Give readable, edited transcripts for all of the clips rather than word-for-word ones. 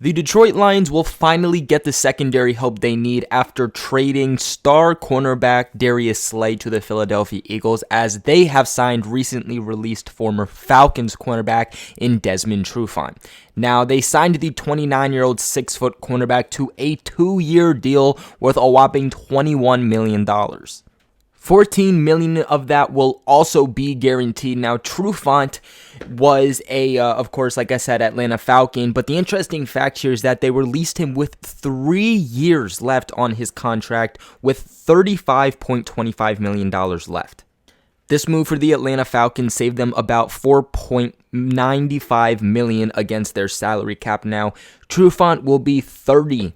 The Detroit Lions will finally get the secondary help they need after trading star cornerback Darius Slay to the Philadelphia Eagles, as they have signed recently released former Falcons cornerback in Desmond Trufant. Now, they signed the 29-year-old 6-foot cornerback to a 2-year deal worth a whopping $21 million. $14 million of that will also be guaranteed. Now, Trufant was of course, like I said, Atlanta Falcon, but the interesting fact here is that they released him with 3 years left on his contract with $35.25 million left. This move for the Atlanta Falcons saved them about $4.95 million against their salary cap. Now, Trufant will be 30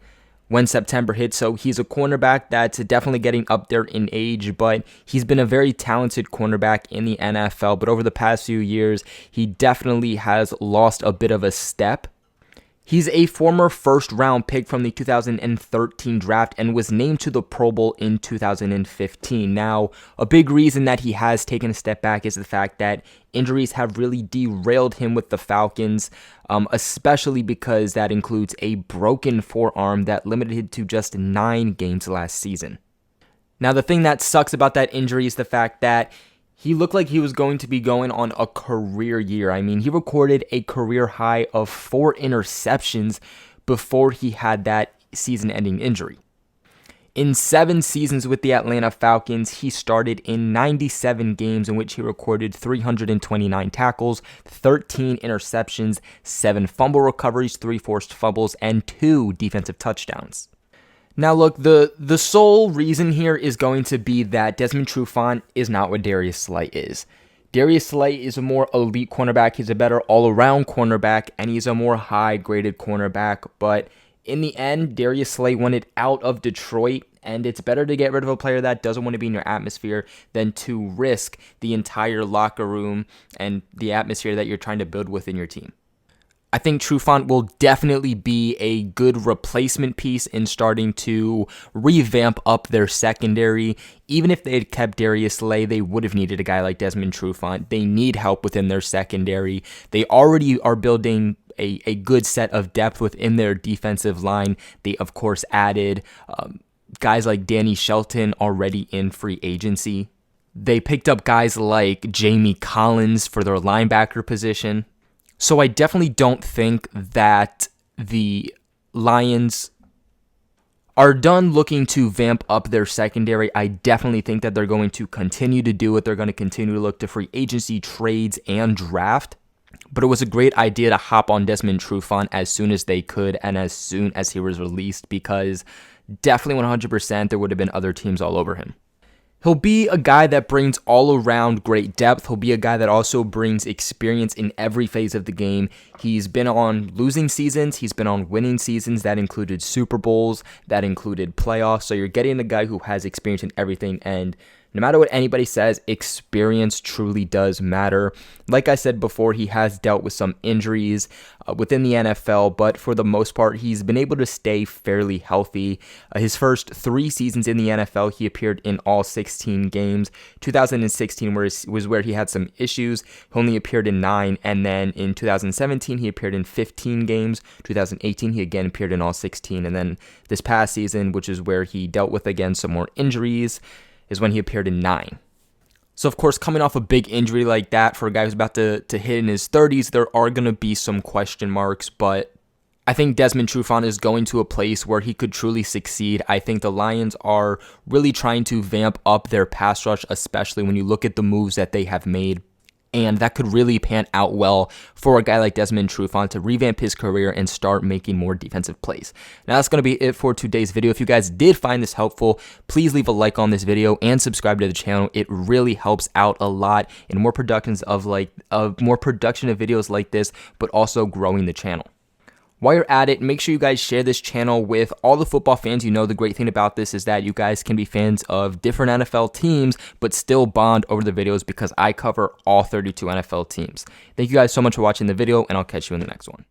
when September hits, so he's a cornerback that's definitely getting up there in age, but he's been a very talented cornerback in the NFL, but over the past few years, he definitely has lost a bit of a step. He's a former first-round pick from the 2013 draft and was named to the Pro Bowl in 2015. Now, a big reason that he has taken a step back is the fact that injuries have really derailed him with the Falcons, especially because that includes a broken forearm that limited him to just 9 games last season. Now, the thing that sucks about that injury is the fact that he looked like he was going to be going on a career year. I mean, he recorded a career high of 4 interceptions before he had that season-ending injury. In 7 seasons with the Atlanta Falcons, he started in 97 games in which he recorded 329 tackles, 13 interceptions, 7 fumble recoveries, 3 forced fumbles, and 2 defensive touchdowns. Now, look, the sole reason here is going to be that Desmond Trufant is not what Darius Slay is. Darius Slay is a more elite cornerback. He's a better all-around cornerback, and he's a more high-graded cornerback. But in the end, Darius Slay wanted out of Detroit, and it's better to get rid of a player that doesn't want to be in your atmosphere than to risk the entire locker room and the atmosphere that you're trying to build within your team. I think Trufant will definitely be a good replacement piece in starting to revamp up their secondary. Even if they had kept Darius Slay, they would have needed a guy like Desmond Trufant. They need help within their secondary. They already are building a good set of depth within their defensive line. They, of course, added guys like Danny Shelton already in free agency. They picked up guys like Jamie Collins for their linebacker position. So I definitely don't think that the Lions are done looking to vamp up their secondary. I definitely think that they're going to continue to do it. They're going to continue to look to free agency, trades, and draft. But it was a great idea to hop on Desmond Trufant as soon as they could and as soon as he was released, because definitely 100% there would have been other teams all over him. He'll be a guy that brings all-around great depth. He'll be a guy that also brings experience in every phase of the game. He's been on losing seasons. He's been on winning seasons. That included Super Bowls. That included playoffs. So you're getting a guy who has experience in everything. And no matter what anybody says, experience truly does matter. Like I said before, he has dealt with some injuries within the NFL, but for the most part, he's been able to stay fairly healthy. His first 3 seasons in the NFL, he appeared in all 16 games. 2016 was where he had some issues. He only appeared in 9, and then in 2017, he appeared in 15 games. 2018, he again appeared in all 16, and then this past season, which is where he dealt with, again, some more injuries, is when he appeared in 9. So, of course, coming off a big injury like that for a guy who's about to hit in his 30s, there are going to be some question marks, but I think Desmond Trufant is going to a place where he could truly succeed. I think the Lions are really trying to vamp up their pass rush, especially when you look at the moves that they have made. And that could really pan out well for a guy like Desmond Trufant to revamp his career and start making more defensive plays. Now, that's going to be it for today's video. If you guys did find this helpful, please leave a like on this video and subscribe to the channel. It really helps out a lot in more production of videos like this, but also growing the channel. While you're at it, make sure you guys share this channel with all the football fans you know. The great thing about this is that you guys can be fans of different NFL teams, but still bond over the videos because I cover all 32 NFL teams. Thank you guys so much for watching the video, and I'll catch you in the next one.